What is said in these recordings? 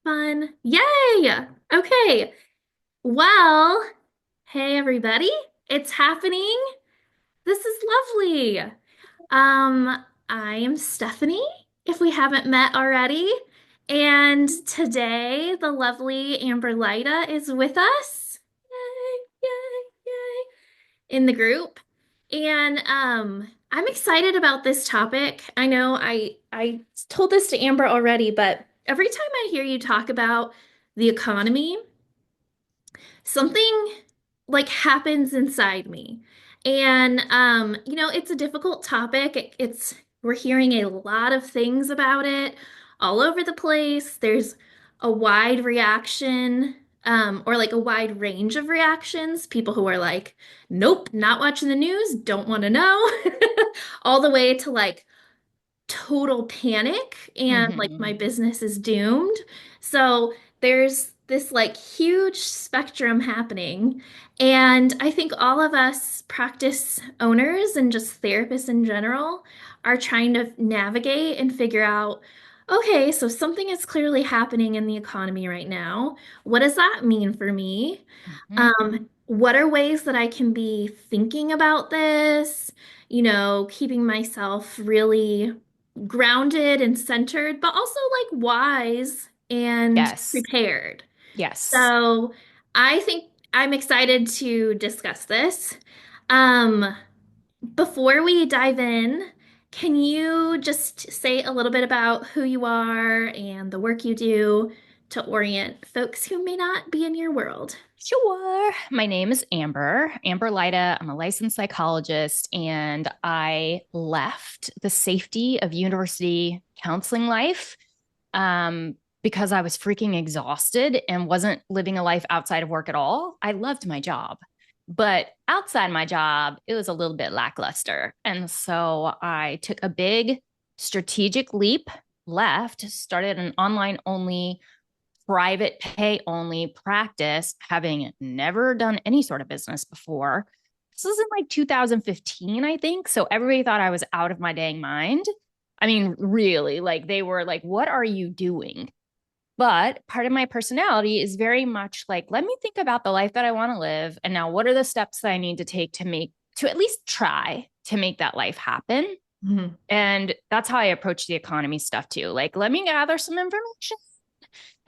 Fun. Yay! Okay. Well, hey everybody. It's happening. This is lovely. I am Stephanie, if we haven't met already. And today the lovely Amber Lyda is with us. Yay, yay, yay. In the group. And I'm excited about this topic. I know I told this to Amber already, but every time I hear you talk about the economy, something like happens inside me. And it's a difficult topic. We're hearing a lot of things about it all over the place. There's a wide reaction, or like a wide range of reactions. People who are like, nope, not watching the news, don't want to know, all the way to like total panic and like my Hmm. business is doomed. So there's this like huge spectrum happening. And I think all of us practice owners and just therapists in general are trying to navigate and figure out, okay, so something is clearly happening in the economy right now. What does that mean for me? Hmm. What are ways that I can be thinking about this? Keeping myself really grounded and centered, but also like wise and Yes. prepared. Yes. So I think I'm excited to discuss this. Um, Before we dive in, can you just say a little bit about who you are and the work you do to orient folks who may not be in your world? Sure. My name is Amber Lyda. I'm a licensed psychologist, and I left the safety of university counseling life because I was freaking exhausted and wasn't living a life outside of work at all. I loved my job, but outside my job, it was a little bit lackluster. And so I took a big strategic leap, left, started an online only private pay only practice, having never done any sort of business before. This was in like 2015, I think. So everybody thought I was out of my dang mind. I mean, really, like they were like, what are you doing? But part of my personality is very much like, let me think about the life that I want to live. And now, what are the steps that I need to take to at least try to make that life happen? Mhm. And that's how I approach the economy stuff too. Like, let me gather some information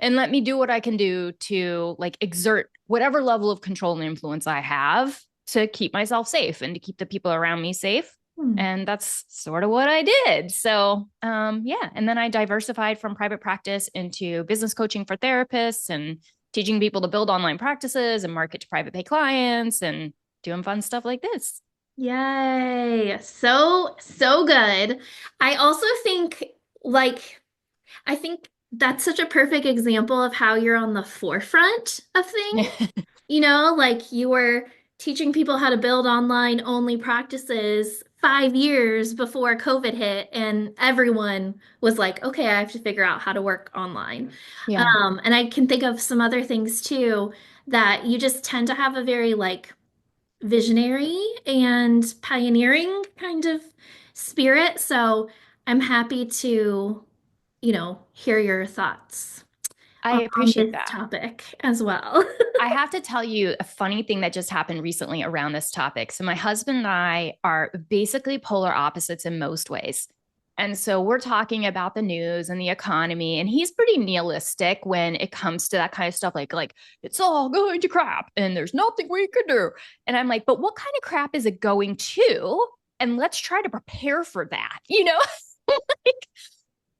and let me do what I can do to like exert whatever level of control and influence I have to keep myself safe and to keep the people around me safe. Hmm. And that's sort of what I did. So, yeah. And then I diversified from private practice into business coaching for therapists and teaching people to build online practices and market to private pay clients and doing fun stuff like this. Yay. So, so good. I also think, like, I think that's such a perfect example of how you're on the forefront of things. Like you were teaching people how to build online only practices 5 years before COVID hit, and everyone was like, okay, I have to figure out how to work online. Yeah. And I can think of some other things too that you just tend to have a very like visionary and pioneering kind of spirit. So I'm happy to, hear your thoughts I on appreciate this that. topic as well. I have to tell you a funny thing that just happened recently around this topic. So, my husband and I are basically polar opposites in most ways. And so, we're talking about the news and the economy, and he's pretty nihilistic when it comes to that kind of stuff like it's all going to crap and there's nothing we can do. And I'm like, but what kind of crap is it going to? And let's try to prepare for that, you know? Like,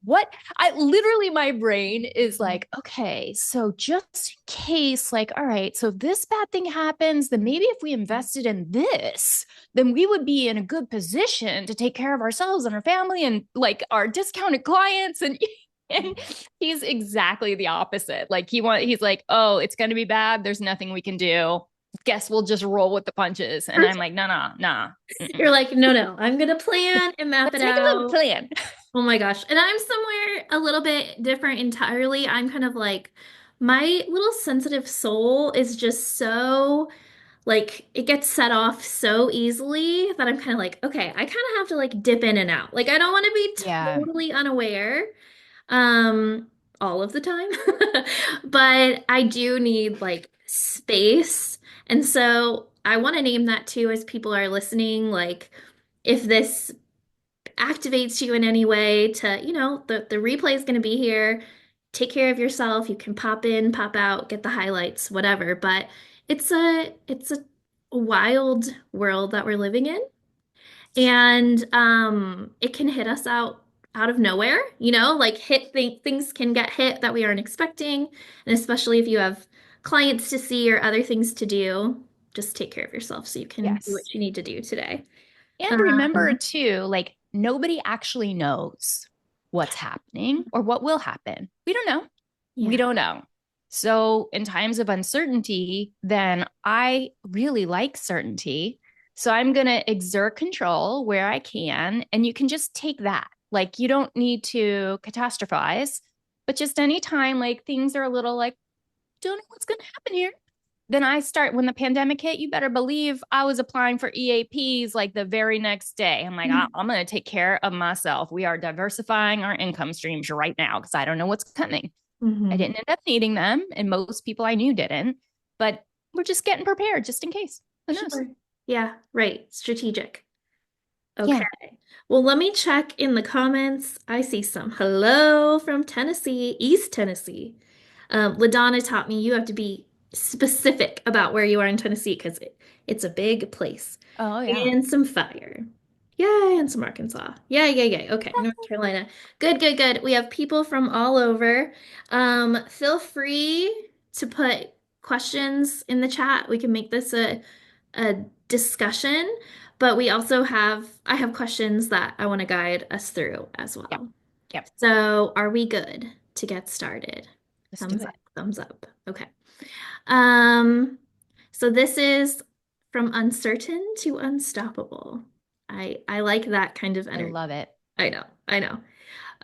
what I literally my brain is like, okay, so just in case, like, all right, so if this bad thing happens, then maybe if we invested in this, then we would be in a good position to take care of ourselves and our family and like our discounted clients. And he's exactly the opposite. Like he's like, oh, it's gonna be bad. There's nothing we can do. Guess we'll just roll with the punches. And I'm like, no, no, no. You're like, no, no, I'm gonna plan and map it Let's make a little out. plan. Oh my gosh. And I'm somewhere a little bit different entirely. I'm kind of like, my little sensitive soul is just so, like, it gets set off so easily that I'm kind of like, okay, I kind of have to like dip in and out. Like, I don't want to be Yeah. totally unaware. Um, all of the time. But I do need like space. And so I want to name that too as people are listening. Like, if this activates you in any way to, the replay is going to be here. Take care of yourself. You can pop in, pop out, get the highlights, whatever. But it's a wild world that we're living in. And it can hit us out of nowhere, like things can get hit that we aren't expecting. And especially if you have clients to see or other things to do, just take care of yourself so you can do Yes. what you need to do today. And remember Um, too, like nobody actually knows what's happening or what will happen. We don't know. We yeah. don't know. So, in times of uncertainty, then I really like certainty. So, I'm going to exert control where I can. And you can just take that. Like, you don't need to catastrophize, but just anytime like things are a little like, don't know what's going to happen here. Then I start when the pandemic hit, you better believe I was applying for EAPs like the very next day. I'm like, I'm going to take care of myself. We are diversifying our income streams right now because I don't know what's coming. I Hmm. didn't end up needing them, and most people I knew didn't, but we're just getting prepared just in case. Who knows? Sure. Yeah, right. Strategic. Okay. Yeah. Well, let me check in the comments. I see some hello from Tennessee, East Tennessee. LaDonna taught me you have to be specific about where you are in Tennessee because it's a big place. Oh, yeah. And some fire. Yay, and some Arkansas. Yeah, yeah, yeah. Okay, North Carolina. Good, good, good. We have people from all over. Feel free to put questions in the chat. We can make this a discussion, but I have questions that I want to guide us through as Yep. well. Yep. So, are we good to get started? Let's do Thumbs it. up, thumbs up. Okay. Um, so this is from uncertain to unstoppable. I like that kind of I energy. love it. I know, I know.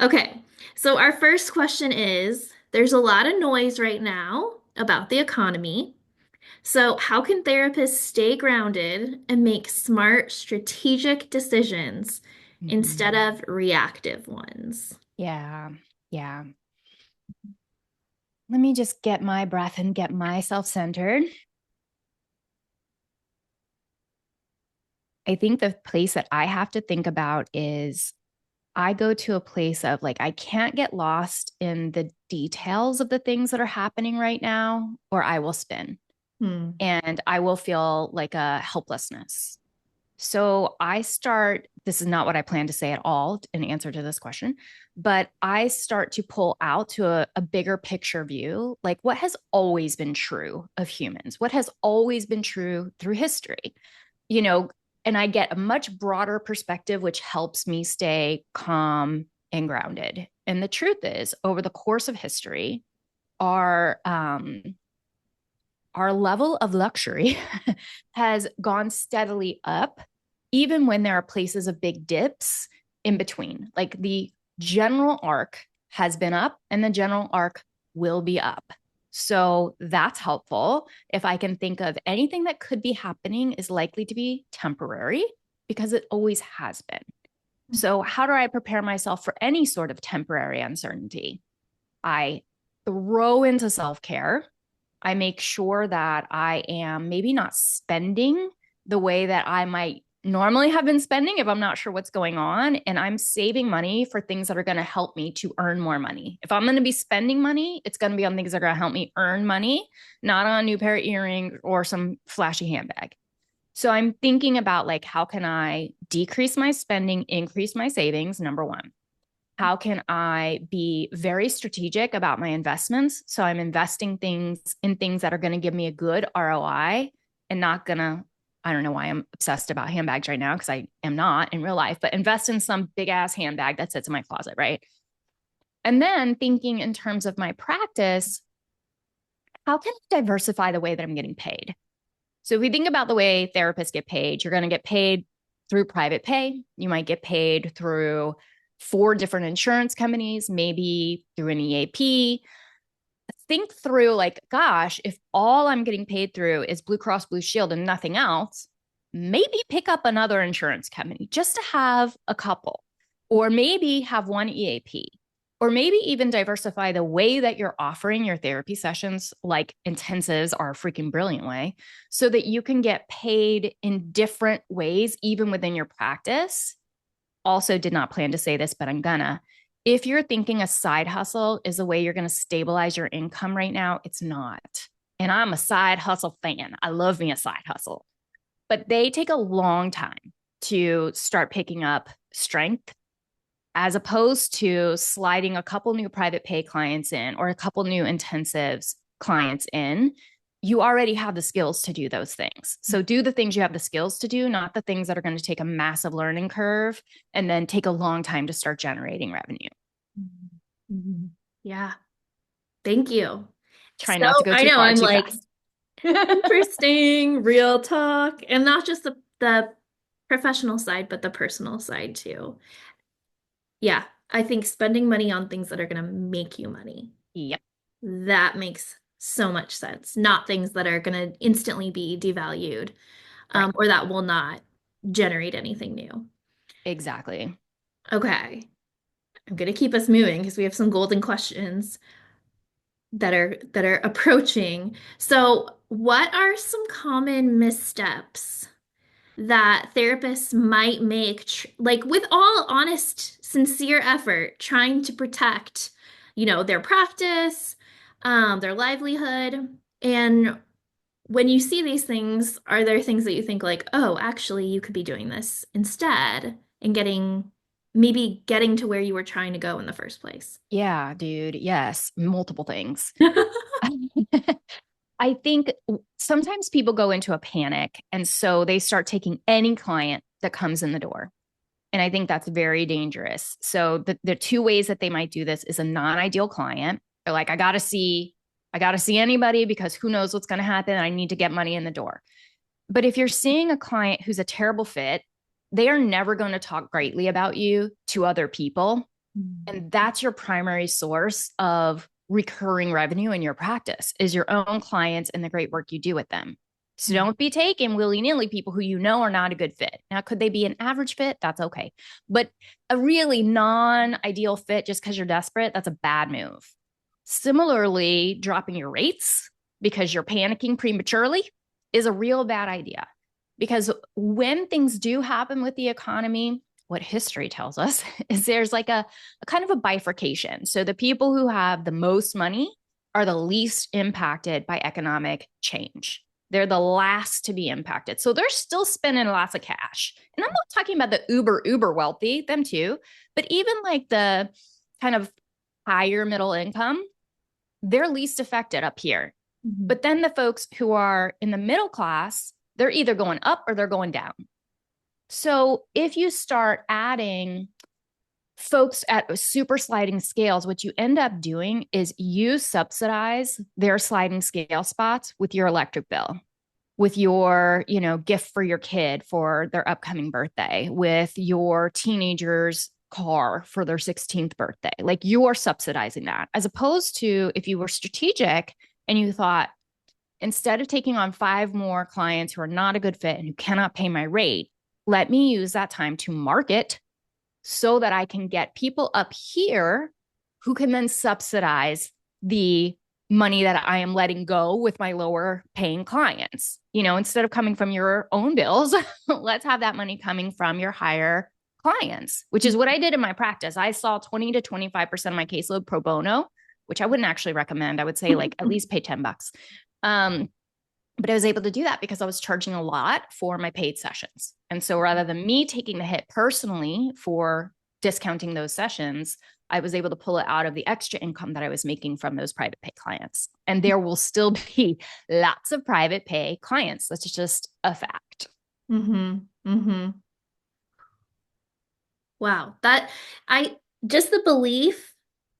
Okay. So our first question is, there's a lot of noise right now about the economy. So how can therapists stay grounded and make smart, strategic decisions instead Mhm. of reactive ones? Yeah. Yeah. Let me just get my breath and get myself centered. I think the place that I have to think about is I go to a place of like, I can't get lost in the details of the things that are happening right now, or I will spin Hmm. and I will feel like a helplessness. So I start, this is not what I plan to say at all in answer to this question, but I start to pull out to a bigger picture view, like what has always been true of humans, what has always been true through history, you know, and I get a much broader perspective, which helps me stay calm and grounded. And the truth is, over the course of history, our our level of luxury has gone steadily up, even when there are places of big dips in between. Like the general arc has been up and the general arc will be up. So that's helpful. If I can think of anything that could be happening is likely to be temporary because it always has been. So, how do I prepare myself for any sort of temporary uncertainty? I throw into self care. I make sure that I am maybe not spending the way that I might normally have been spending if I'm not sure what's going on. And I'm saving money for things that are going to help me to earn more money. If I'm going to be spending money, it's going to be on things that are going to help me earn money, not on a new pair of earrings or some flashy handbag. So I'm thinking about like, how can I decrease my spending, increase my savings? Number one. How can I be very strategic about my investments? So I'm investing things in things that are going to give me a good ROI and not going to, I don't know why I'm obsessed about handbags right now because I am not in real life, but invest in some big ass handbag that sits in my closet, right? And then thinking in terms of my practice, how can I diversify the way that I'm getting paid? So if we think about the way therapists get paid, you're going to get paid through private pay. You might get paid through four different insurance companies, maybe through an EAP. Think through like, gosh, if all I'm getting paid through is Blue Cross Blue Shield and nothing else, maybe pick up another insurance company just to have a couple, or maybe have one EAP, or maybe even diversify the way that you're offering your therapy sessions, like intensives are a freaking brilliant way, so that you can get paid in different ways, even within your practice. Also, did not plan to say this, but I'm gonna. If you're thinking a side hustle is a way you're going to stabilize your income right now, it's not. And I'm a side hustle fan. I love me a side hustle, but they take a long time to start picking up strength, as opposed to sliding a couple new private pay clients in or a couple new intensives clients in. You already have the skills to do those things. So do the things you have the skills to do, not the things that are going to take a massive learning curve and then take a long time to start generating revenue. Mhm. Yeah. Thank you. Try So not to go I too know far I'm too like fast. interesting, real talk, and not just the professional side, but the personal side too. Yeah, I think spending money on things that are going to make you money, Yep. that makes so much sense. Not things that are going to instantly be devalued, Right. or that will not generate anything new. Exactly. Okay, I'm going to keep us moving because we have some golden questions that are approaching. So, what are some common missteps that therapists might make, like with all honest, sincere effort, trying to protect, their practice, their livelihood? And when you see these things, are there things that you think like, oh, actually, you could be doing this instead and maybe getting to where you were trying to go in the first place? Yeah, dude. Yes. Multiple things. I think sometimes people go into a panic. And so they start taking any client that comes in the door. And I think that's very dangerous. So the two ways that they might do this is a non-ideal client. They're like, I gotta see anybody because who knows what's gonna happen. I need to get money in the door. But if you're seeing a client who's a terrible fit, they are never going to talk greatly about you to other people. And that's your primary source of recurring revenue in your practice is your own clients and the great work you do with them. So don't be taking willy-nilly people who you know are not a good fit. Now, could they be an average fit? That's okay. But a really non-ideal fit just because you're desperate, that's a bad move. Similarly, dropping your rates because you're panicking prematurely is a real bad idea. Because when things do happen with the economy, what history tells us is there's like a kind of a bifurcation. So the people who have the most money are the least impacted by economic change. They're the last to be impacted. So they're still spending lots of cash. And I'm not talking about the uber wealthy, them too, but even like the kind of higher middle income, they're least affected up here. Mhm. But then the folks who are in the middle class, they're either going up or they're going down. So if you start adding folks at super sliding scales, what you end up doing is you subsidize their sliding scale spots with your electric bill, with your, gift for your kid for their upcoming birthday, with your teenager's car for their 16th birthday. Like you are subsidizing that, as opposed to if you were strategic and you thought, instead of taking on five more clients who are not a good fit and who cannot pay my rate, let me use that time to market so that I can get people up here who can then subsidize the money that I am letting go with my lower paying clients. Instead of coming from your own bills, let's have that money coming from your higher clients, which is what I did in my practice. I saw 20 to 25% of my caseload pro bono, which I wouldn't actually recommend. I would say like at least pay $10. Um, but I was able to do that because I was charging a lot for my paid sessions. And so rather than me taking the hit personally for discounting those sessions, I was able to pull it out of the extra income that I was making from those private pay clients. And there will still be lots of private pay clients. That's just a fact. Mm-hmm. Mm-hmm. Wow. I just the belief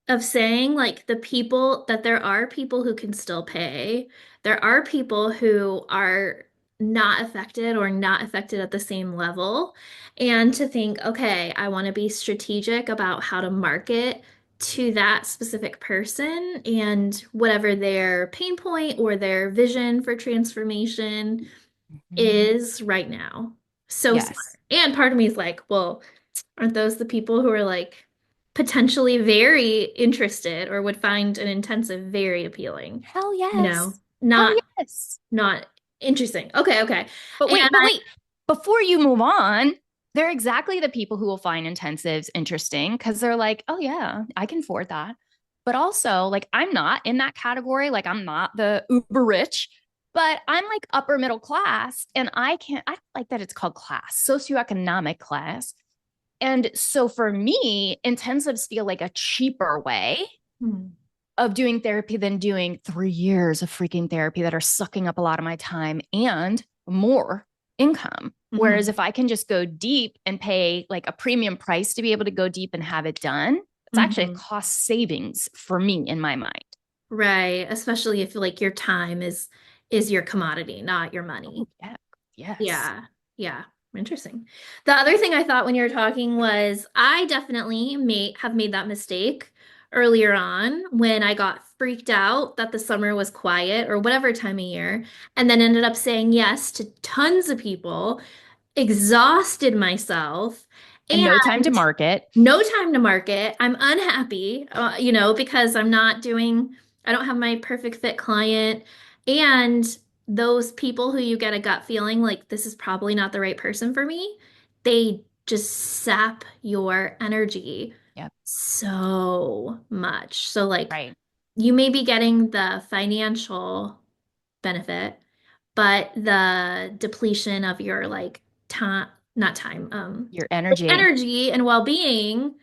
of saying like that there are people who can still pay. There are people who are not affected or not affected at the same level. And to think, okay, I want to be strategic about how to market to that specific person and whatever their pain point or their vision for transformation Mm-hmm. is right now. So smart. Yes. And part of me is like, well, aren't those the people who are like potentially very interested or would find an intensive very appealing. Hell You know, yes. Hell not yes. not interesting. Okay, okay. But And wait, but wait. Before you move on, they're exactly the people who will find intensives interesting because they're like, oh, yeah, I can afford that. But also, like, I'm not in that category. Like, I'm not the uber rich, but I'm like upper middle class. And I don't like that it's called class, socioeconomic class. And so for me, intensives feel like a cheaper way Hmm. of doing therapy than doing 3 years of freaking therapy that are sucking up a lot of my time and more income. Whereas Hmm. if I can just go deep and pay like a premium price to be able to go deep and have it done, it's actually a Hmm. cost savings for me in my mind. Right, especially if like your time is your commodity, not your Oh, money. yeah. Yes. Yeah. Yeah. Interesting. The other thing I thought when you were talking was I definitely may have made that mistake earlier on when I got freaked out that the summer was quiet or whatever time of year, and then ended up saying yes to tons of people, exhausted myself, And and no time to market. no time to market. I'm unhappy, because I don't have my perfect fit client. And those people who you get a gut feeling like this is probably not the right person for me, they just sap your energy Yep. so much. So, like, Right. you may be getting the financial benefit, but the depletion of your like time, not time, Your energy. energy and well-being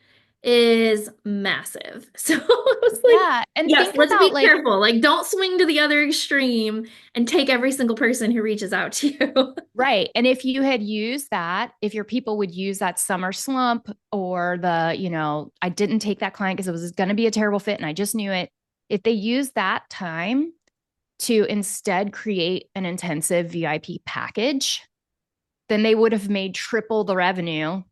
is massive. So I was like, Yeah. And yes, think let's about be like, careful. Like, don't swing to the other extreme and take every single person who reaches out to you. right. And if you had used that, if your people would use that summer slump or I didn't take that client because it was going to be a terrible fit and I just knew it. If they use that time to instead create an intensive VIP package, then they would have made triple the revenue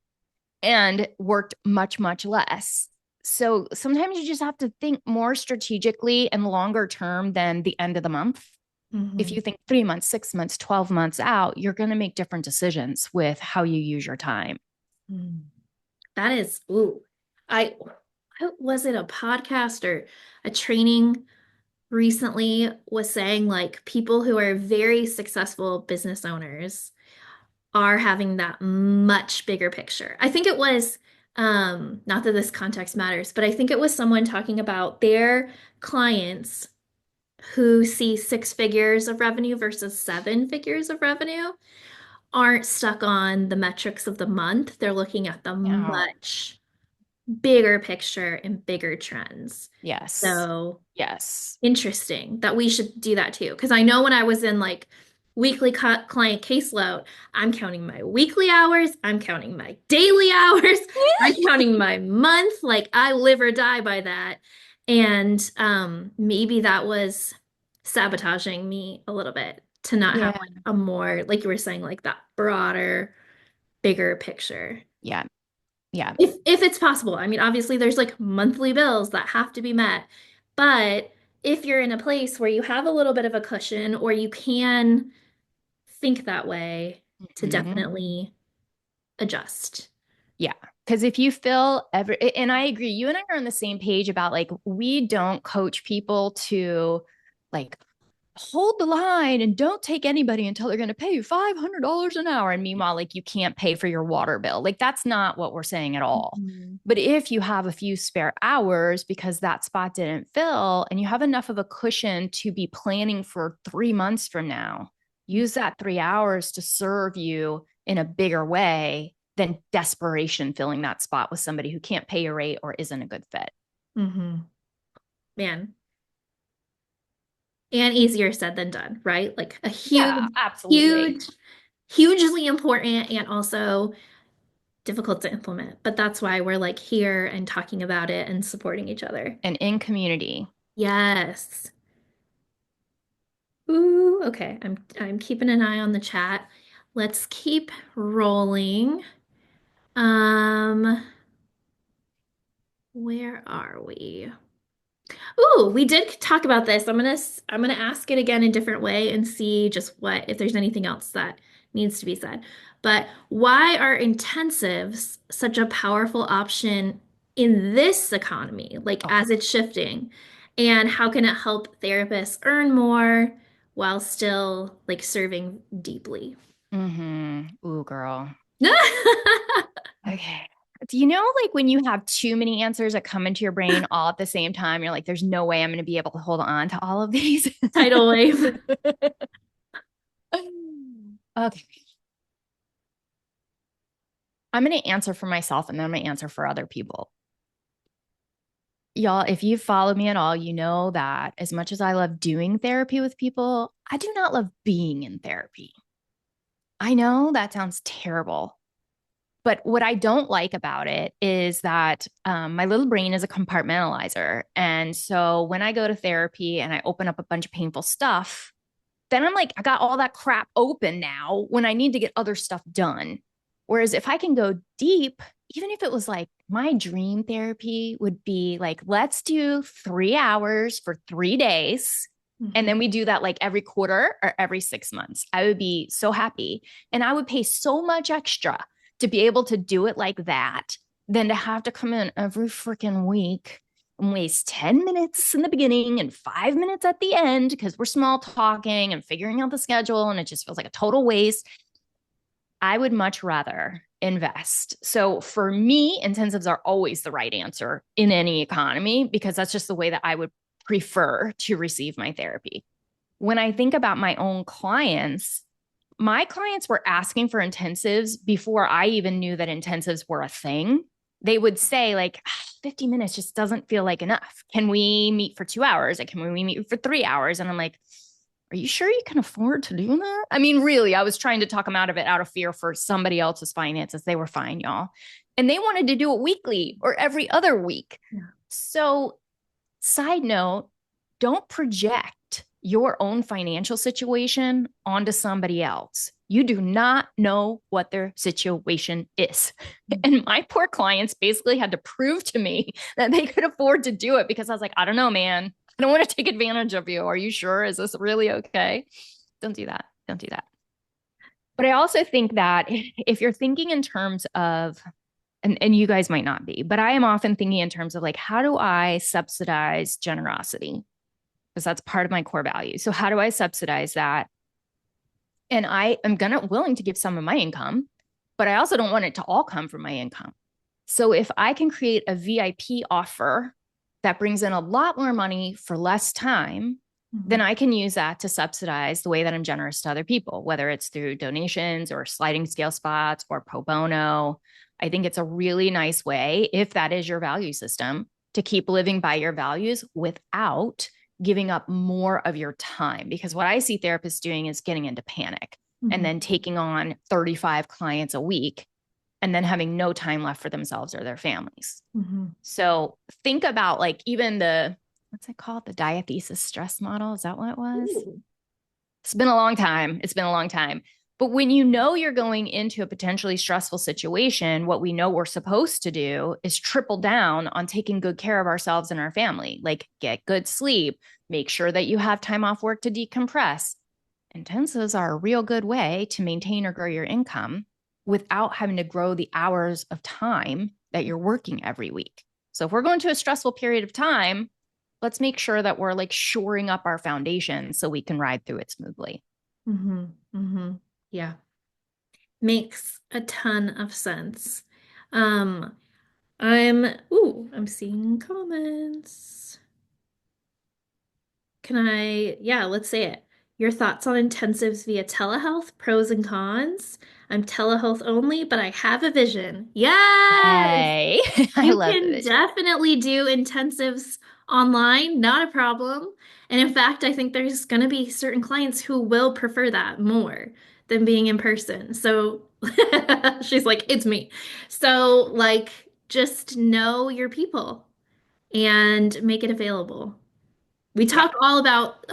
and worked much, much less. So sometimes you just have to think more strategically and longer term than the end of the month. If Mhm. you think 3 months, 6 months, 12 months out, you're going to make different decisions with how you use your time. Mm. That is, ooh, I, was it a podcast or a training recently was saying like people who are very successful business owners are having that much bigger picture. I think it was, not that this context matters, but I think it was someone talking about their clients who see 6 figures of revenue versus 7 figures of revenue aren't stuck on the metrics of the month. They're looking at the Oh, much bigger picture and bigger trends. yes. So Yes. interesting that we should do that too. Because I know when I was in like weekly client caseload, I'm counting my weekly hours, I'm counting my daily hours, I'm counting my month. Like I live or die by that. And maybe that was sabotaging me a little bit to not have Yeah. like a more, like you were saying, like that broader, bigger picture. Yeah. Yeah. If it's possible. I mean, obviously there's like monthly bills that have to be met. But if you're in a place where you have a little bit of a cushion or you can think that way to Mhm. definitely adjust. Yeah. Because if you feel ever, and I agree, you and I are on the same page about like, we don't coach people to like hold the line and don't take anybody until they're going to pay you $500 an hour. And meanwhile, like you can't pay for your water bill. Like that's not what we're saying at all. Mhm. But if you have a few spare hours because that spot didn't fill and you have enough of a cushion to be planning for 3 months from now, use that 3 hours to serve you in a bigger way than desperation filling that spot with somebody who can't pay your rate or isn't a good fit. Mhm. Man, and easier said than done, right? Like a Yeah, huge, absolutely. huge, hugely important and also difficult to implement. But that's why we're like here and talking about it and supporting each other. And in community. Yes. Ooh, okay. I'm keeping an eye on the chat. Let's keep rolling. Um, where are we? Ooh, we did talk about this. I'm gonna ask it again a different way and see just what if there's anything else that needs to be said. But why are intensives such a powerful option in this economy, like Okay. as it's shifting? And how can it help therapists earn more while still like serving deeply? Ooh, girl. Okay. Do you know, like when you have too many answers that come into your brain all at the same time, you're like, there's no way I'm going to be able to hold on to all of these. Tidal wave. Okay. I'm going to answer for myself and then I'm going to answer for other people. Y'all, if you follow me at all, you know that as much as I love doing therapy with people, I do not love being in therapy. I know that sounds terrible. But what I don't like about it is that my little brain is a compartmentalizer. And so when I go to therapy and I open up a bunch of painful stuff, then I'm like, I got all that crap open now when I need to get other stuff done. Whereas if I can go deep, even if it was like my dream therapy would be like, let's do 3 hours for 3 days. And Mhm. then we do that like every quarter or every 6 months. I would be so happy. And I would pay so much extra to be able to do it like that than to have to come in every freaking week and waste 10 minutes in the beginning and 5 minutes at the end because we're small talking and figuring out the schedule. And it just feels like a total waste. I would much rather invest. So for me, intensives are always the right answer in any economy because that's just the way that I would prefer to receive my therapy. When I think about my clients were asking for intensives before I even knew that intensives were a thing. They would say, like, 50 minutes just doesn't feel like enough. Can we meet for 2 hours? Like, can we meet for 3 hours? And I'm like, are you sure you can afford to do that? I mean, really, I was trying to talk them out of it out of fear for somebody else's finances. They were fine, y'all. And they wanted to do it weekly or every other week. Yeah. So, side note, don't project your own financial situation onto somebody else. You do not know what their situation is. And my poor clients basically had to prove to me that they could afford to do it because I was like, I don't know, man. I don't want to take advantage of you. Are you sure? Is this really okay? Don't do that. Don't do that. But I also think that if you're thinking in terms of, and you guys might not be, but I am often thinking in terms of like, how do I subsidize generosity? Because that's part of my core value. So how do I subsidize that? And I am gonna willing to give some of my income, but I also don't want it to all come from my income. So if I can create a VIP offer that brings in a lot more money for less time, then Mhm. I can use that to subsidize the way that I'm generous to other people, whether it's through donations or sliding scale spots or pro bono. I think it's a really nice way, if that is your value system, to keep living by your values without giving up more of your time. Because what I see therapists doing is getting into panic and Mhm. then taking on 35 clients a week and then having no time left for themselves or their families. Mhm. So think about like even what's it called? The diathesis stress model. Is that what it was? Ooh. It's been a long time. It's been a long time. But when you know you're going into a potentially stressful situation, what we know we're supposed to do is triple down on taking good care of ourselves and our family, like get good sleep, make sure that you have time off work to decompress. Intensives are a real good way to maintain or grow your income without having to grow the hours of time that you're working every week. So if we're going to a stressful period of time, let's make sure that we're like shoring up our foundation so we can ride through it smoothly. Mhm. Mhm. Yeah. Makes a ton of sense. Um, I'm seeing comments. Yeah, let's say it. Your thoughts on intensives via telehealth, pros and cons. I'm telehealth only, but I have a vision. Yes! Yay. I You love the can vision. definitely do intensives online, not a problem. And in fact, I think there's going to be certain clients who will prefer that more than being in person. So she's like, it's me. So, like, just know your people and make it available. We Yeah. talk all about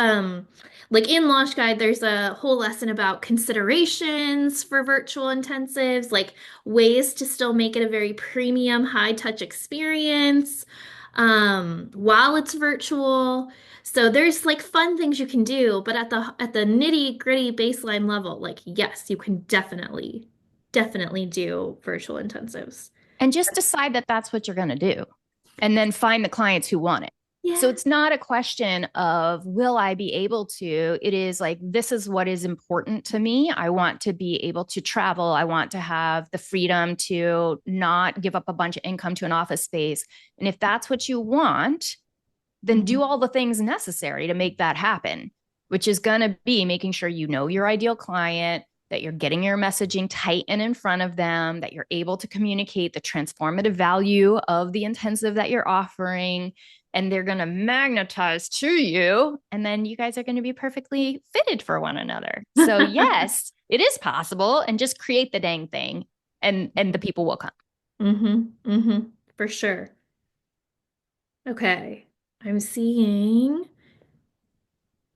like in Launch Guide, there's a whole lesson about considerations for virtual intensives, like ways to still make it a very premium, high touch experience while it's virtual. So there's like fun things you can do, but at the nitty-gritty baseline level, like yes, you can definitely do virtual intensives. And just decide that that's what you're going to do. and then find the clients who want it. So Yeah. it's not a question of will I be able to? It is like, this is what is important to me. I want to be able to travel. I want to have the freedom to not give up a bunch of income to an office space. And if that's what you want, then Mhm. do all the things necessary to make that happen, which is going to be making sure you know your ideal client, that you're getting your messaging tight and in front of them, that you're able to communicate the transformative value of the intensive that you're offering, and they're going to magnetize to you. And then you guys are going to be perfectly fitted for one another. So, yes, it is possible. And just create the dang thing, and the people will come. For sure. Okay. I'm seeing.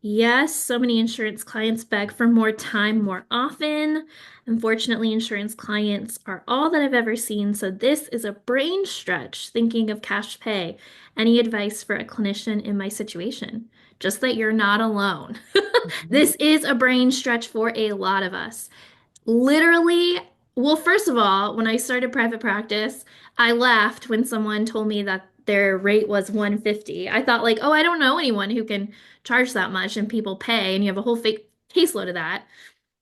Yes, so many insurance clients beg for more time more often. Unfortunately, insurance clients are all that I've ever seen, so this is a brain stretch thinking of cash pay. Any advice for a clinician in my situation? Just that you're not alone. Mhm. This is a brain stretch for a lot of us. Literally, well, first of all, when I started private practice, I laughed when someone told me that their rate was 150. I thought like, oh, I don't know anyone who can charge that much and people pay and you have a whole fake caseload of that.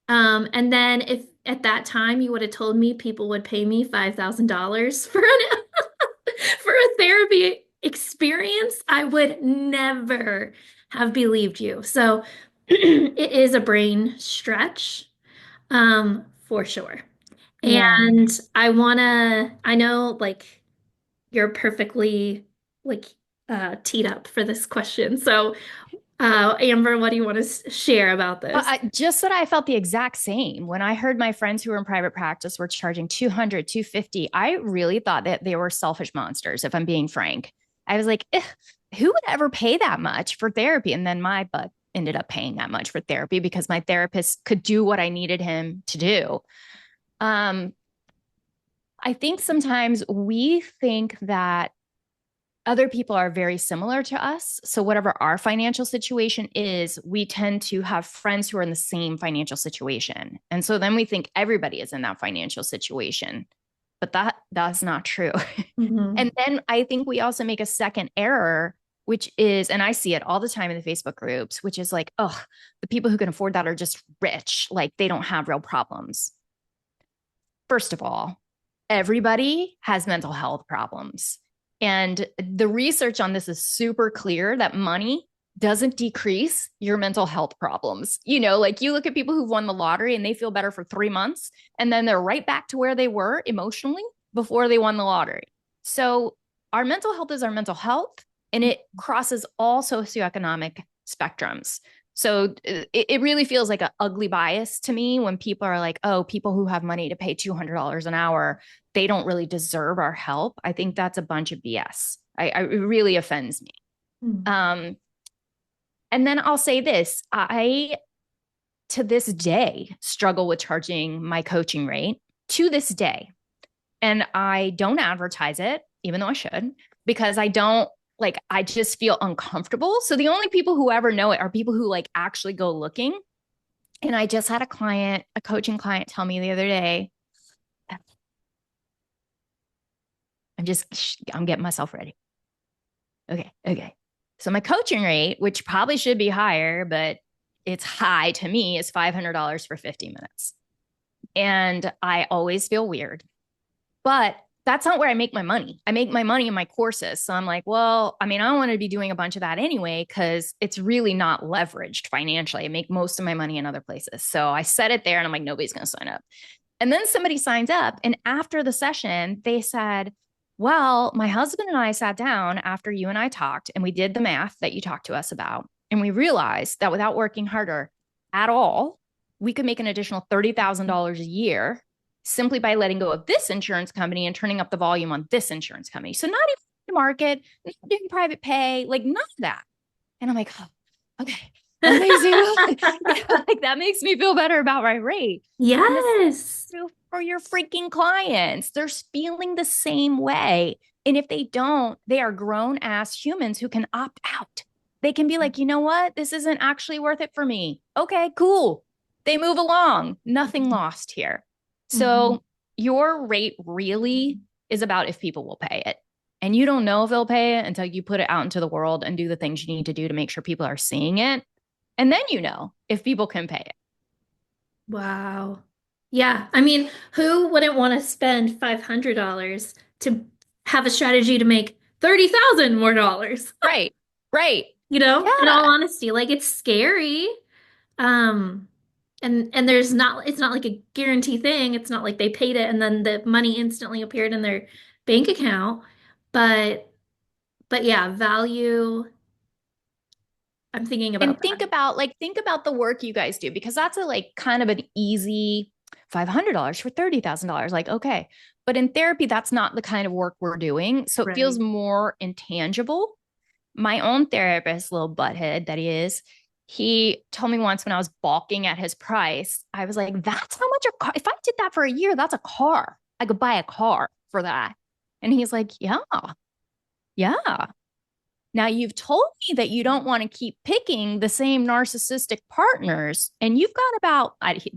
And then if at that time you would have told me people would pay me $5,000 for for a therapy experience, I would never have believed you. So it is a brain stretch, for sure. Yeah. And I know like you're perfectly like teed up for this question. So, Amber, what do you want to share about this? Just that I felt the exact same. When I heard my friends who were in private practice were charging 200, 250, I really thought that they were selfish monsters, if I'm being frank. I was like, who would ever pay that much for therapy? And then my butt ended up paying that much for therapy because my therapist could do what I needed him to do. Um, I think sometimes we think that other people are very similar to us. So, whatever our financial situation is, we tend to have friends who are in the same financial situation. And so then we think everybody is in that financial situation. But that's not true. Hmm. And then I think we also make a second error, which is, and I see it all the time in the Facebook groups, which is like, oh, the people who can afford that are just rich. Like they don't have real problems. First of all, everybody has mental health problems. And the research on this is super clear that money doesn't decrease your mental health problems. You know, like you look at people who've won the lottery and they feel better for 3 months, and then they're right back to where they were emotionally before they won the lottery. So, our mental health is our mental health, and it crosses all socioeconomic spectrums. So it really feels like an ugly bias to me when people are like, oh, people who have money to pay $200 an hour, they don't really deserve our help. I think that's a bunch of BS. It really offends me. Um, and then I'll say this, to this day, struggle with charging my coaching rate to this day. And I don't advertise it, even though I should, because I don't like, I just feel uncomfortable. So the only people who ever know it are people who like actually go looking. And I just had a client, a coaching client, tell me the other day, I'm getting myself ready. Okay. Okay. So my coaching rate, which probably should be higher, but it's high to me, is $500 for 50 minutes. And I always feel weird, but that's not where I make my money. I make my money in my courses. So I'm like, well, I mean, I don't want to be doing a bunch of that anyway, because it's really not leveraged financially. I make most of my money in other places. So I set it there and I'm like, nobody's going to sign up. And then somebody signs up. And after the session, they said, well, my husband and I sat down after you and I talked and we did the math that you talked to us about. And we realized that without working harder at all, we could make an additional $30,000 a year simply by letting go of this insurance company and turning up the volume on this insurance company. So, not even the market, not doing private pay, like none of that. And I'm like, oh, okay. That makes me like that makes me feel better about my rate. And this Yes. true for your freaking clients. They're feeling the same way. And if they don't, they are grown ass humans who can opt out. They can be like, you know what? This isn't actually worth it for me. Okay, cool. They move along. Nothing lost here. Mhm. So your rate really is about if people will pay it. And you don't know if they'll pay it until you put it out into the world and do the things you need to do to make sure people are seeing it. And then you know if people can pay it. Wow. Yeah. I mean, who wouldn't want to spend $500 to have a strategy to make 30,000 more dollars? Right. Right. In all Yeah. honesty, like it's scary. Um, and there's not it's not like a guarantee thing. It's not like they paid it and then the money instantly appeared in their bank account. But but yeah, value. I'm thinking And about that. think about the work you guys do because that's a like kind of an easy $500 for $30,000. Like, okay. But in therapy, that's not the kind of work we're doing. So it feels Right. more intangible. My own therapist, little butthead that he is, he told me once when I was balking at his price, I was like, that's how much a car. If I did that for a year, that's a car. I could buy a car for that. And he's like, yeah, yeah. Now you've told me that you don't want to keep picking the same narcissistic partners, and you've got about,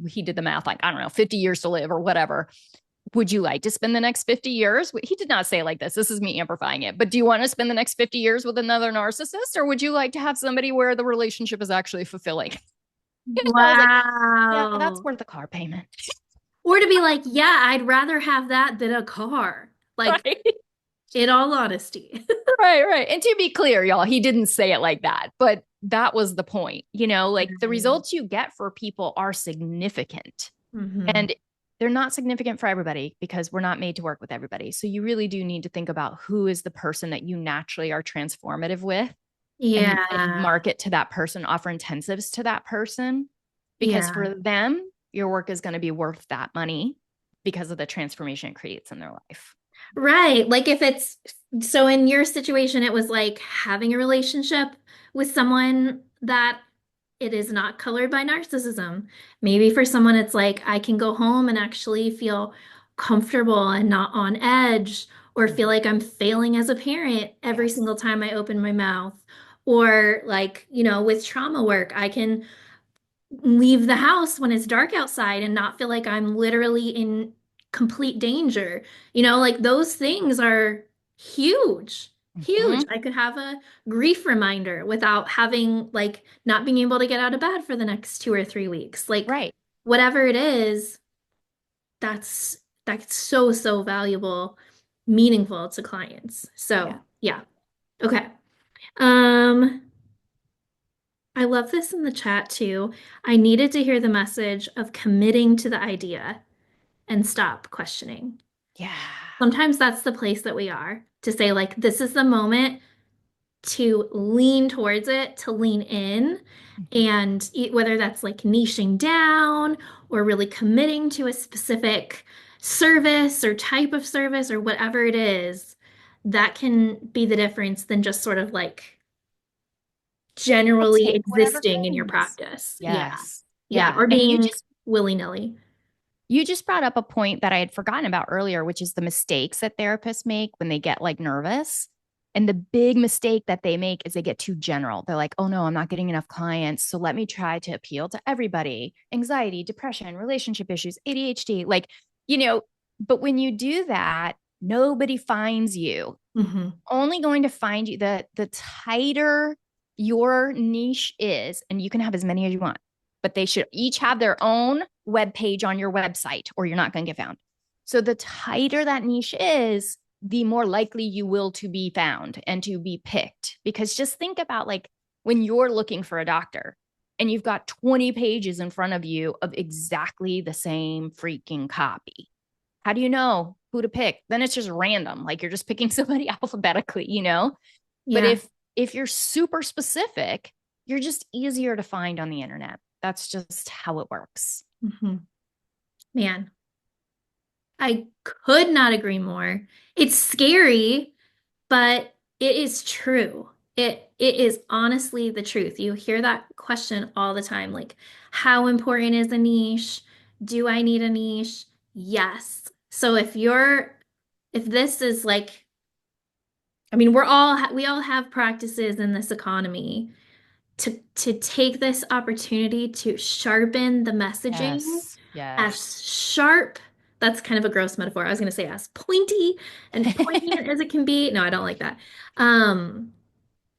he did the math, like, I don't know, 50 years to live or whatever. Would you like to spend the next 50 years? He did not say it like this. This is me amplifying it. But do you want to spend the next 50 years with another narcissist? Or would you like to have somebody where the relationship is actually fulfilling? And I was like, yeah, that's Wow. worth the car payment. Or to be like, yeah, I'd rather have that than a car. Like, Right. in all honesty. Right, right. And to be clear, y'all, he didn't say it like that, but that was the point. Like the Right. results you get for people are significant. Hmm. And they're not significant for everybody because we're not made to work with everybody. So you really do need to think about who is the person that you naturally are transformative with and Yeah. market to that person, offer intensives to that person. Because Yeah. for them, your work is going to be worth that money because of the transformation it creates in their life. Right. Like if it's so in your situation, it was like having a relationship with someone that it is not colored by narcissism. Maybe for someone, it's like I can go home and actually feel comfortable and not on edge, or feel Mhm. like I'm failing as a parent every Yes. single time I open my mouth. Or like, with trauma work, I can leave the house when it's dark outside and not feel like I'm literally in complete danger. Like those things are huge, huge. Mhm. I could have a grief reminder without having like not being able to get out of bed for the next 2 or 3 weeks. Like Right. whatever it is, that's so, so valuable, meaningful to clients. Yeah. So yeah. Okay. Um, I love this in the chat too. I needed to hear the message of committing to the idea and stop questioning. Yeah. Sometimes that's the place that we are to say, like, this is the moment to lean towards it, to lean in. Mhm. And whether that's like niching down or really committing to a specific service or type of service or whatever it is, that can be the difference than just sort of like I'll generally take whatever existing in your comes. practice. Yeah. Yes. Yeah. Yeah. Or And being willy-nilly. you just brought up a point that I had forgotten about earlier, which is the mistakes that therapists make when they get like nervous. And the big mistake that they make is they get too general. They're like, oh no, I'm not getting enough clients. So let me try to appeal to everybody: anxiety, depression, relationship issues, ADHD. But when you do that, nobody finds you. Hmm. Only going to find you the tighter your niche is, and you can have as many as you want, but they should each have their own web page on your website or you're not going to get found. So the tighter that niche is, the more likely you will to be found and to be picked. Because just think about like when you're looking for a doctor and you've got 20 pages in front of you of exactly the same freaking copy. How do you know who to pick? Then it's just random. Like you're just picking somebody alphabetically. But Yeah. if you're super specific, you're just easier to find on the internet. That's just how it works. Hmm. Man, I could not agree more. It's scary, but it is true. It is honestly the truth. You hear that question all the time, like, how important is a niche? Do I need a niche? Yes. So if this is like, I mean, we all have practices in this economy to take this opportunity to sharpen the messaging Yes. Yes. as sharp that's kind of a gross metaphor. I was going to say as pointy and poignant as it can be. No, I don't like that. Um,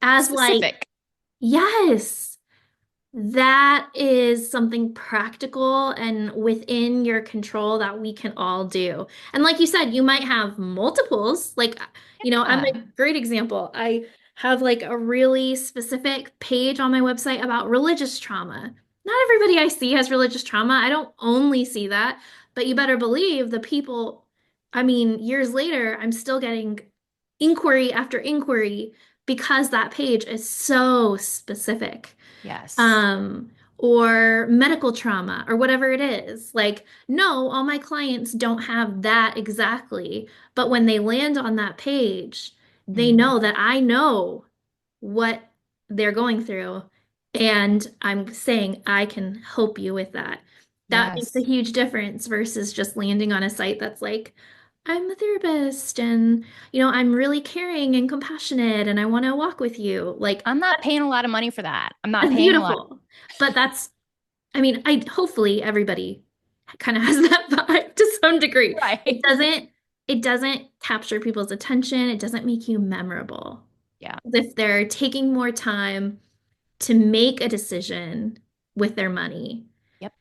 as like, Specific. yes. That is something practical and within your control that we can all do. And like you said, you might have multiples. Like, I'm a Yeah. great example. I have like a really specific page on my website about religious trauma. Not everybody I see has religious trauma. I don't only see that, but you better believe the people, I mean, years later, I'm still getting inquiry after inquiry because that page is so specific, Yes. um, or medical trauma or whatever it is. Like, no, all my clients don't have that exactly. But when they land on that page, they Mm. know that I know what they're going through. And I'm saying I can help you with that. That makes a Yes. huge difference versus just landing on a site that's like, I'm a therapist and, I'm really caring and compassionate and I want to walk with you. Like, I'm not paying a lot of money for that. I'm not that's paying a lot. beautiful. But I mean, I hopefully everybody kind of has that vibe to some degree. It Right. doesn't it doesn't capture people's attention. It doesn't make you memorable. Yeah. If they're taking more time to make a decision with their money, Yep.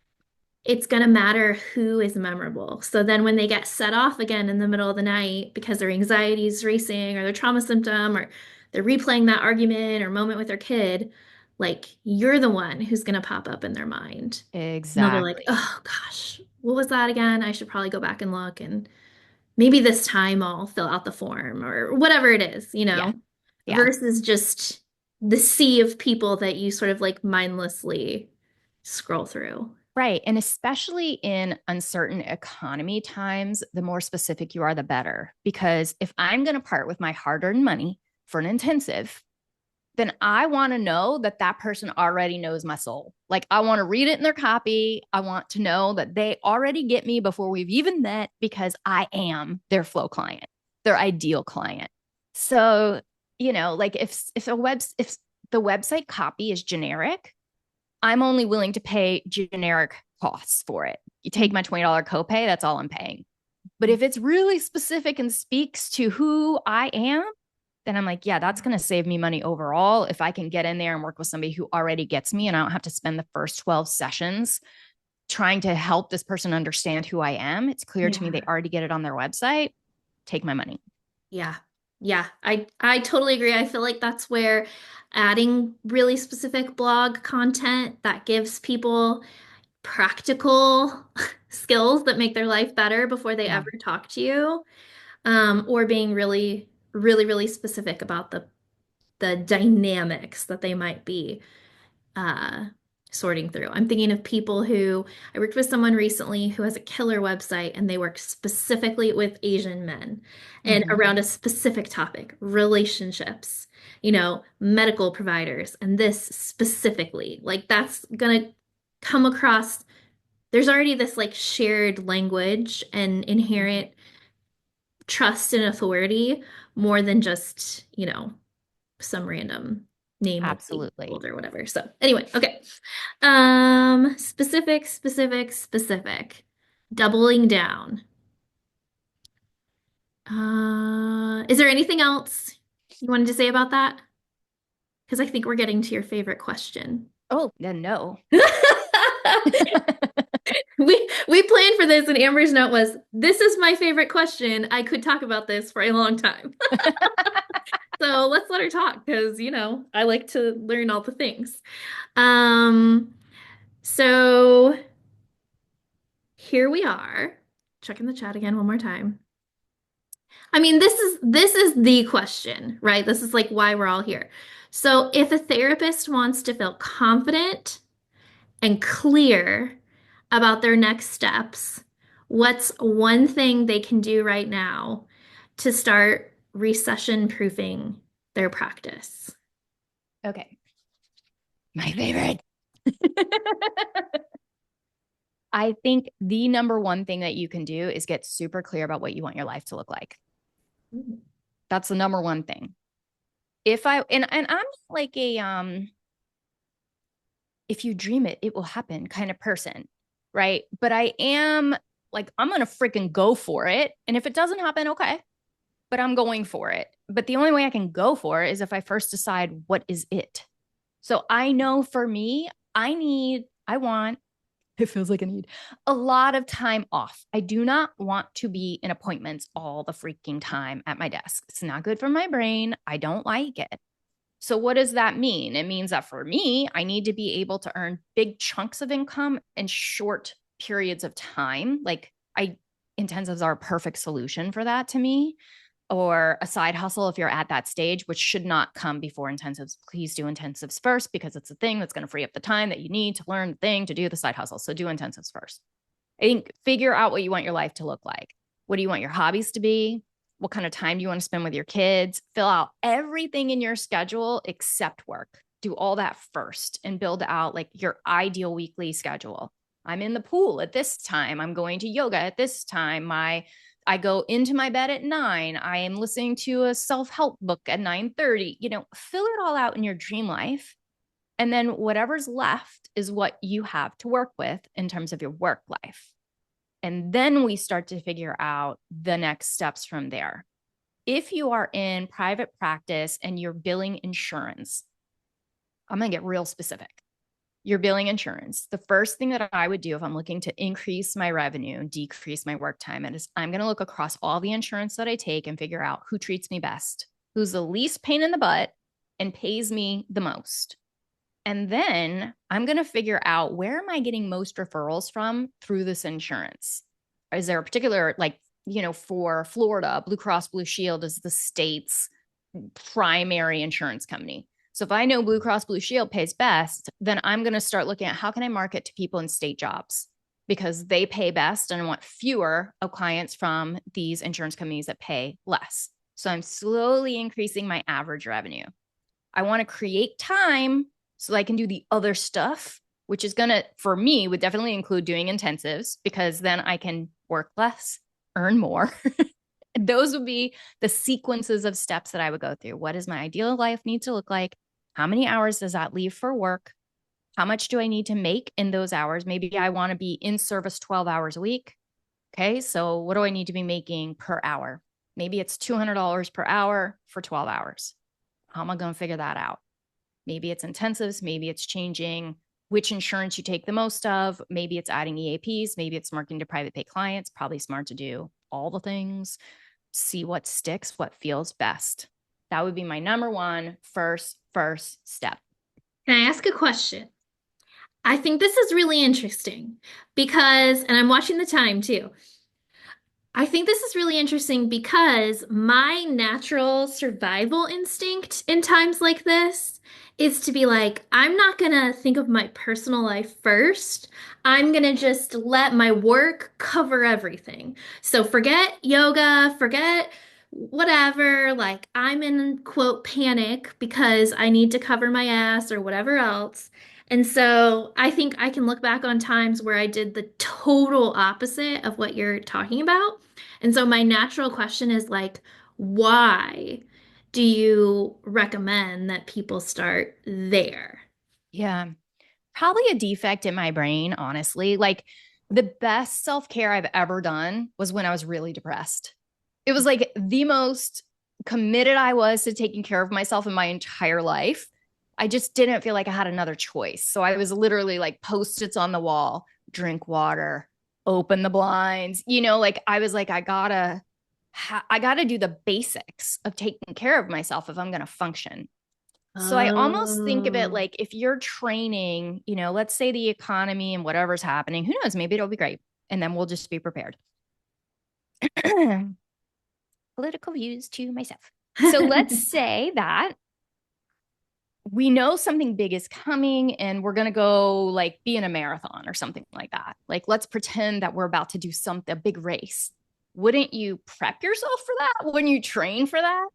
it's going to matter who is memorable. So then when they get set off again in the middle of the night because their anxiety is racing or their trauma symptom or they're replaying that argument or moment with their kid, like you're the one who's going to pop up in their mind. And they'll be like, Exactly. oh gosh, what was that again? I should probably go back and look. And maybe this time I'll fill out the form or whatever it is, Yeah. Yeah. versus just the sea of people that you sort of like mindlessly scroll through. Right. And especially in uncertain economy times, the more specific you are, the better. Because if I'm going to part with my hard earned money for an intensive, then I want to know that that person already knows my soul. Like, I want to read it in their copy. I want to know that they already get me before we've even met because I am their flow client, their ideal client. So, like if the website copy is generic, I'm only willing to pay generic costs for it. You take my $20 copay, that's all I'm paying. But if it's really specific and speaks to who I am, then I'm like, yeah, that's going to save me money overall. If I can get in there and work with somebody who already gets me and I don't have to spend the first 12 sessions trying to help this person understand who I am, it's clear to me Yeah. they already get it on their website. Take my money. Yeah. Yeah. I totally agree. I feel like that's where adding really specific blog content that gives people practical skills that make their life better before they Yeah. ever talk to you, or being really, really, really specific about the dynamics that they might be uh, sorting through. I'm thinking of people who I worked with someone recently who has a killer website and they work specifically with Asian men and Mm-hmm. around a specific topic, relationships, medical providers, and this specifically. Like that's gonna come across. There's already this like shared language and inherent trust and authority more than just, some random name of the Absolutely. world or whatever. So anyway, okay. Specific, specific, specific. Doubling down. Is there anything else you wanted to say about that? Because I think we're getting to your favorite question. Oh, then no. We planned for this, and Amber's note was, "This is my favorite question. I could talk about this for a long time." So let's let her talk because, I like to learn all the things. Um, so here we are. Checking the chat again one more time. I mean, this is the question, right? This is like why we're all here. So if a therapist wants to feel confident and clear about their next steps, what's one thing they can do right now to start recession proofing their practice? Okay. My favorite. I think the number one thing that you can do is get super clear about what you want your life to look like. That's the number one thing. If I and I'm like a if you dream it, it will happen kind of person, right? But I am Like, I'm going to freaking go for it. And if it doesn't happen, okay, but I'm going for it. But the only way I can go for it is if I first decide what is it. So I know for me, I want, it feels like I need a lot of time off. I do not want to be in appointments all the freaking time at my desk. It's not good for my brain. I don't like it. So, what does that mean? It means that for me, I need to be able to earn big chunks of income in short periods of time. Intensives are a perfect solution for that to me, or a side hustle if you're at that stage, which should not come before intensives. Please do intensives first because it's a thing that's going to free up the time that you need to learn the thing to do the side hustle. So, do intensives first. I think figure out what you want your life to look like. What do you want your hobbies to be? What kind of time do you want to spend with your kids? Fill out everything in your schedule except work. Do all that first and build out like your ideal weekly schedule. I'm in the pool at this time. I'm going to yoga at this time. I go into my bed at 9. I am listening to a self-help book at 9:30. Fill it all out in your dream life. And then whatever's left is what you have to work with in terms of your work life. And then we start to figure out the next steps from there. If you are in private practice and you're billing insurance, I'm going to get real specific. You're billing insurance. The first thing that I would do if I'm looking to increase my revenue and decrease my work time is I'm going to look across all the insurance that I take and figure out who treats me best, who's the least pain in the butt and pays me the most. And then I'm going to figure out where am I getting most referrals from through this insurance? Is there a particular, for Florida, Blue Cross Blue Shield is the state's primary insurance company. So if I know Blue Cross Blue Shield pays best, then I'm going to start looking at how can I market to people in state jobs because they pay best and I want fewer of clients from these insurance companies that pay less. So I'm slowly increasing my average revenue. I want to create time so that I can do the other stuff, which is going to, for me, would definitely include doing intensives because then I can work less, earn more. Those would be the sequences of steps that I would go through. What does my ideal life need to look like? How many hours does that leave for work? How much do I need to make in those hours? Maybe I want to be in service 12 hours a week. Okay, so what do I need to be making per hour? Maybe it's $200 per hour for 12 hours. How am I going to figure that out? Maybe it's intensives. Maybe it's changing which insurance you take the most of. Maybe it's adding EAPs. Maybe it's marketing to private pay clients. Probably smart to do all the things, see what sticks, what feels best. That would be my number one first step. Can I ask a question? I think this is really interesting because, and I'm watching the time too. I think this is really interesting because my natural survival instinct in times like this is to be like, I'm not gonna think of my personal life first. I'm gonna just let my work cover everything. So forget yoga, forget whatever. Like, I'm in quote panic because I need to cover my ass or whatever else. And so I think I can look back on times where I did the total opposite of what you're talking about. And so my natural question is like, why do you recommend that people start there? Yeah, probably a defect in my brain, honestly. Like the best self care I've ever done was when I was really depressed. It was like the most committed I was to taking care of myself in my entire life. I just didn't feel like I had another choice. So I was literally like post-its on the wall, drink water, open the blinds. Like I was like, I gotta do the basics of taking care of myself if I'm gonna function. So I almost think of it Oh. like if you're training, let's say the economy and whatever's happening, who knows, maybe it'll be great. And then we'll just be prepared. Political views to myself. So let's say that we know something big is coming and we're going to go like be in a marathon or something like that. Like, let's pretend that we're about to do something, a big race. Wouldn't you prep yourself for that? Wouldn't you train for that?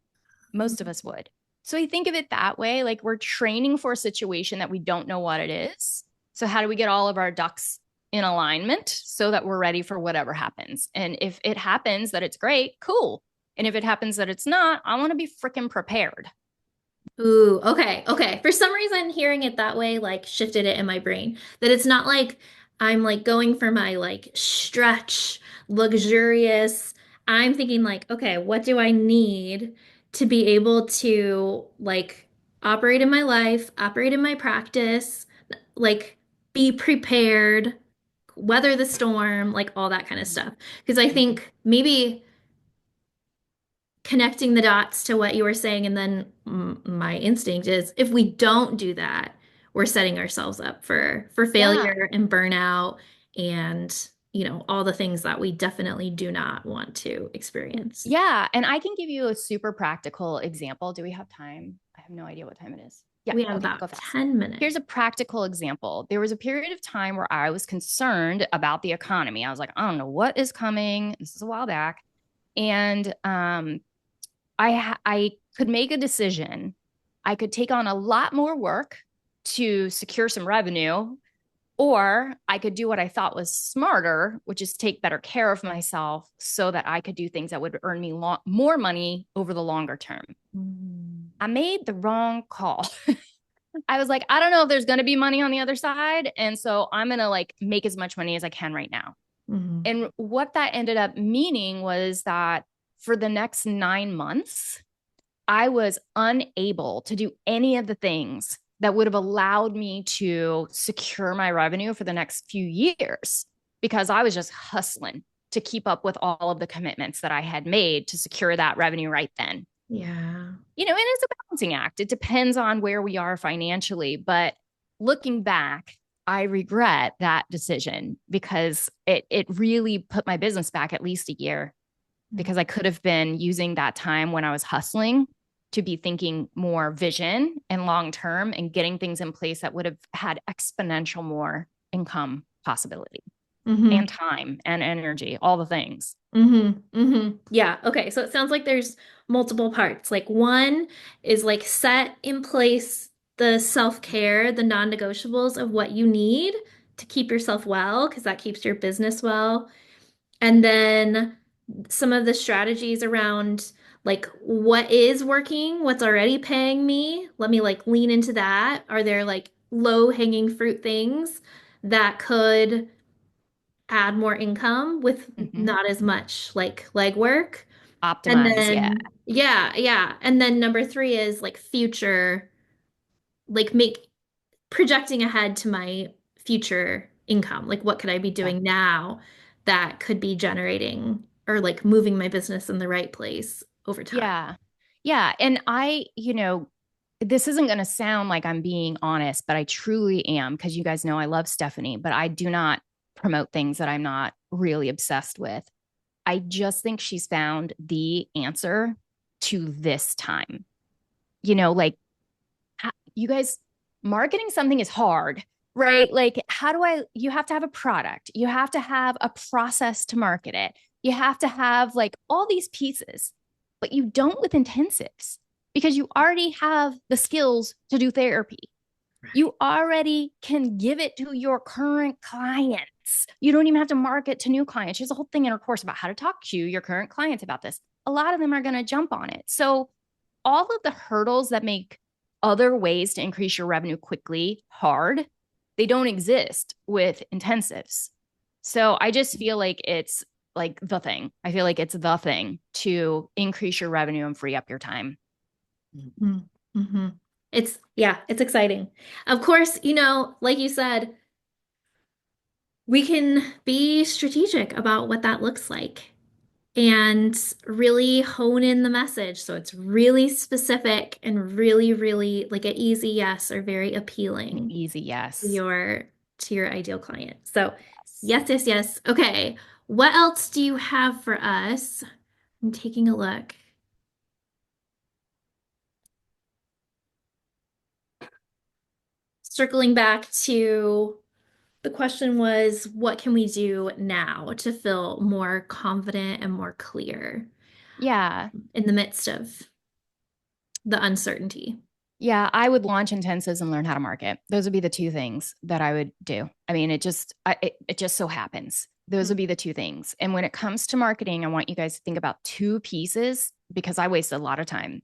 Most of us would. So I think of it that way. Like, we're training for a situation that we don't know what it is. So how do we get all of our ducks in alignment so that we're ready for whatever happens? And if it happens that it's great, cool. And if it happens that it's not, I want to be freaking prepared. Ooh, okay, okay. For some reason, hearing it that way, like shifted it in my brain. That it's not like I'm like going for my like stretch, luxurious. I'm thinking like, okay, what do I need to be able to like operate in my life, operate in my practice, like be prepared, weather the storm, like all that kind of stuff. Because I think maybe connecting the dots to what you were saying, and then my instinct is if we don't do that, we're setting ourselves up for Yeah. failure and burnout and all the things that we definitely do not want to experience. Yeah. And I can give you a super practical example. Do we have time? I have no idea what time it is. Yeah. We have Okay. I'll go about fast. 10 minutes. Here's a practical example. There was a period of time where I was concerned about the economy. I was like, I don't know what is coming. This is a while back. And I could make a decision. I could take on a lot more work to secure some revenue, or I could do what I thought was smarter, which is take better care of myself so that I could do things that would earn me more money over the longer term. Mm-hmm. I made the wrong call. I was like, I don't know if there's going to be money on the other side. And so I'm going to like make as much money as I can right now. And what that ended up meaning was that for the next 9 months, I was unable to do any of the things that would have allowed me to secure my revenue for the next few years because I was just hustling to keep up with all of the commitments that I had made to secure that revenue right then. Yeah. And it's a balancing act. It depends on where we are financially. But looking back, I regret that decision because it really put my business back at least a year because I could have been using that time when I was hustling to be thinking more vision and long term and getting things in place that would have had exponential more income possibility and Mm-hmm. time and energy, all the things. Yeah. Okay. So it sounds like there's multiple parts. Like one is like set in place the self-care, the non-negotiables of what you need to keep yourself well, because that keeps your business well. And then some of the strategies around like what is working, what's already paying me. Let me like lean into that. Are there like low-hanging fruit things that could add more income with Mm-hmm. not as much like legwork? And Optimize. Yeah. then, yeah, yeah. And then number three is like future, like make projecting ahead to my future income. Like, what could I be Yeah. doing now that could be generating or like moving my business in the right place over time? Yeah. Yeah. And this isn't going to sound like I'm being honest, but I truly am because you guys know I love Steffeny, but I do not promote things that I'm not really obsessed with. I just think she's found the answer to this time. Like you guys, marketing something is hard, right? Like, you have to have a product, you have to have a process to market it, you have to have like all these pieces, but you don't with intensives because you already have the skills to do therapy. You already can give it to your current clients. You don't even have to market to new clients. There's a whole thing in our course about how to talk to your current clients about this. A lot of them are going to jump on it. So, all of the hurdles that make other ways to increase your revenue quickly hard, they don't exist with intensives. So, I just feel like it's like the thing. I feel like it's the thing to increase your revenue and free up your time. Mm-hmm. Yeah, it's exciting. Of course, like you said, we can be strategic about what that looks like and really hone in the message so it's really specific and really, really like an easy yes or very An appealing easy to yes. your ideal client. So Yes. yes, yes, yes. Okay. What else do you have for us? I'm taking a look. Circling back to the question was, what can we do now to feel more confident and more clear Yeah. in the midst of the uncertainty? Yeah, I would launch intensives and learn how to market. Those would be the two things that I would do. I mean, it just so happens. Those would be the two things. And when it comes to marketing, I want you guys to think about two pieces because I wasted a lot of time.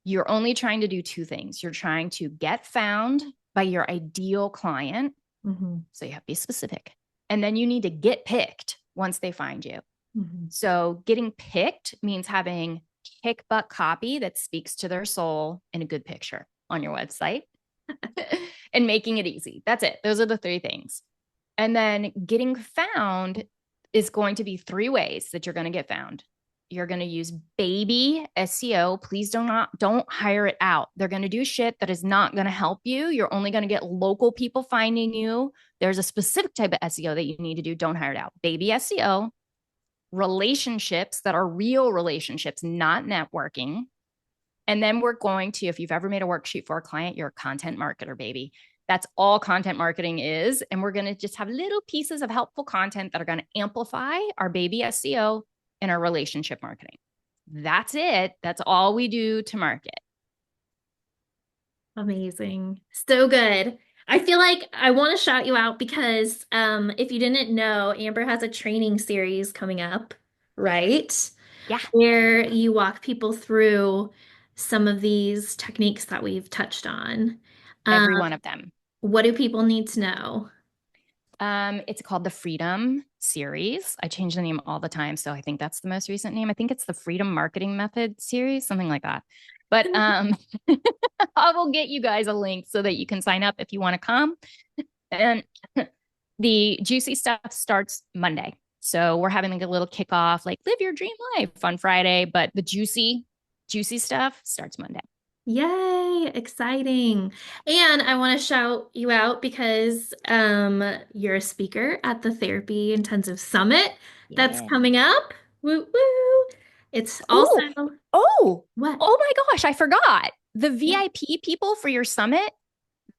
You're only trying to do two things. You're trying to get found by your ideal client. Mm-hmm. So you have to be specific. And then you need to get picked once they find you. Mhm. So getting picked means having kick butt copy that speaks to their soul in a good picture on your website and making it easy. That's it. Those are the three things. And then getting found is going to be three ways that you're going to get found. You're going to use baby SEO. Please don't hire it out. They're going to do shit that is not going to help you. You're only going to get local people finding you. There's a specific type of SEO that you need to do. Don't hire it out. Baby SEO, relationships that are real relationships, not networking. And then we're going to, if you've ever made a worksheet for a client, you're a content marketer, baby. That's all content marketing is. And we're going to just have little pieces of helpful content that are going to amplify our baby SEO and our relationship marketing. That's it. That's all we do to market. Amazing. So good. I feel like I want to shout you out because if you didn't know, Amber has a training series coming up, right? Yeah, Where you walk people through some of these techniques that we've touched on. Um, every one of them. what do people need to know? It's called the Freedom Series. I change the name all the time, so I think that's the most recent name. I think it's the Freedom Marketing Method Series, something like that. But I will get you guys a link so that you can sign up if you want to come. And the juicy stuff starts Monday. So we're having like a little kickoff, like live your dream life on Friday, but the juicy stuff starts Monday. Yay, exciting. And I want to shout you out because you're a speaker at the Therapy Intensive Summit that's Yeah. coming up. Woo woo. It's also Oh, oh, what? oh my gosh, I forgot. The Yeah. VIP people for your summit,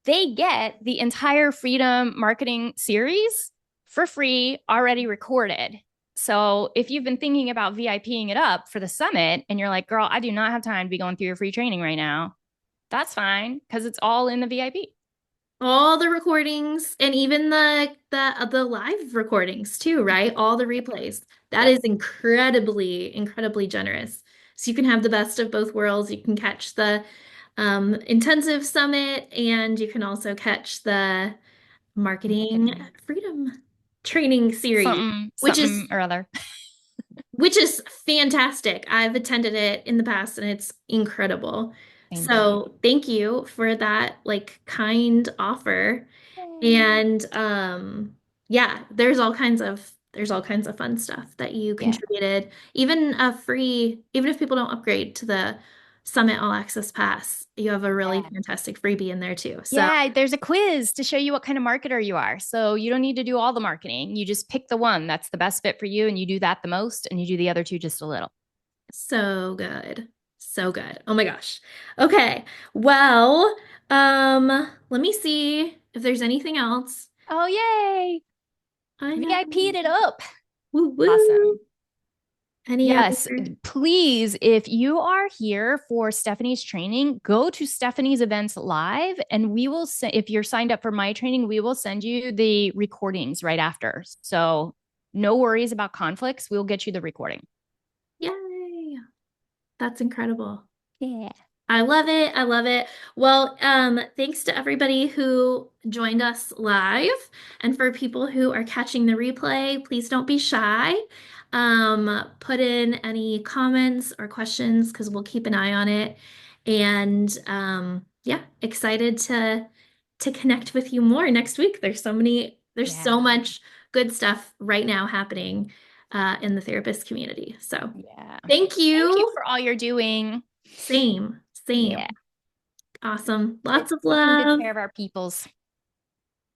they get the entire Freedom Marketing series for free, already recorded. So if you've been thinking about VIPing it up for the summit and you're like, girl, I do not have time to be going through your free training right now, that's fine because it's all in the VIP. All the recordings and even the live recordings too, right? All the replays. That Yep. is incredibly generous. So you can have the best of both worlds. You can catch the intensive summit and you can also catch the marketing Marketing. freedom training series, Something, which something or other. is fantastic. I've attended it in the past and it's incredible. Thank you. So thank you for that like kind offer. Yay. And yeah, there's all kinds of fun stuff that you Yeah. contributed. Even a free, even if people don't upgrade to the Summit All Access Pass, you have a really Yeah. fantastic freebie in there too. So Yeah, there's a quiz to show you what kind of marketer you are. So you don't need to do all the marketing. You just pick the one that's the best fit for you and you do that the most and you do the other two just a little. so good. So good. Oh my gosh. Okay. Well, let me see if there's anything else. Oh, yay. I know. VIP'd it up. Woo Awesome. woo. Any other? Yes, please, if you are here for Stephanie's training, go to Stephanie's events live and we will send, if you're signed up for my training, we will send you the recordings right after. So no worries about conflicts. We'll get you the recording. Yay. That's incredible. Yeah. I love it. I love it. Well, thanks to everybody who joined us live. And for people who are catching the replay, please don't be shy. Put in any comments or questions because we'll keep an eye on it. And yeah, excited to connect with you more next week. There's so Yeah. much good stuff right now happening in the therapist community. So Yeah. thank Thank you you. for all you're doing. Same, Yeah. same. Awesome. Good, Lots of taking good love. care of our peoples.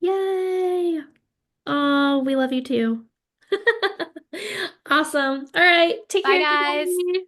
Yay. Oh, we love you too. Awesome. All right. Take Bye, care, guys. everybody.